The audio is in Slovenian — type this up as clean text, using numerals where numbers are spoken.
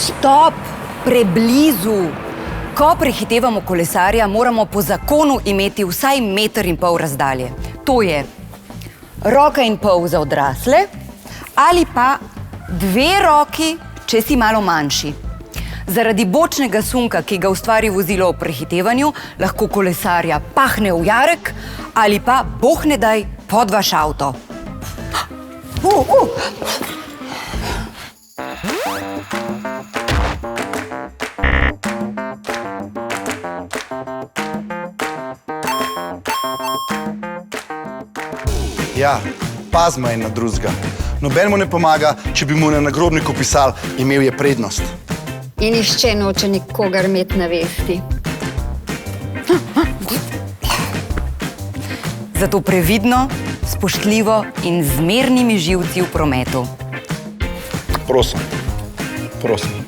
Stop! Preblizu! Ko prehitevamo kolesarja, moramo po zakonu imeti vsaj 1,5 metra razdalje. To je 1,5 roke za odrasle ali pa 2 roki, če si malo manjši. Zaradi bočnega sunka, ki ga ustvari vozilo ob prehitevanju, lahko kolesarja pahne v jarek ali pa, boh ne daj, pod vaš avto. Ja, pazimo en na drugega. Noben mu ne pomaga, če bi mu na nagrobniku pisali, imel je prednost. In nihče noče nikogar imeti na vesti. Zato previdno, spoštljivo in z zmernimi živci v prometu. Prosim, prosim.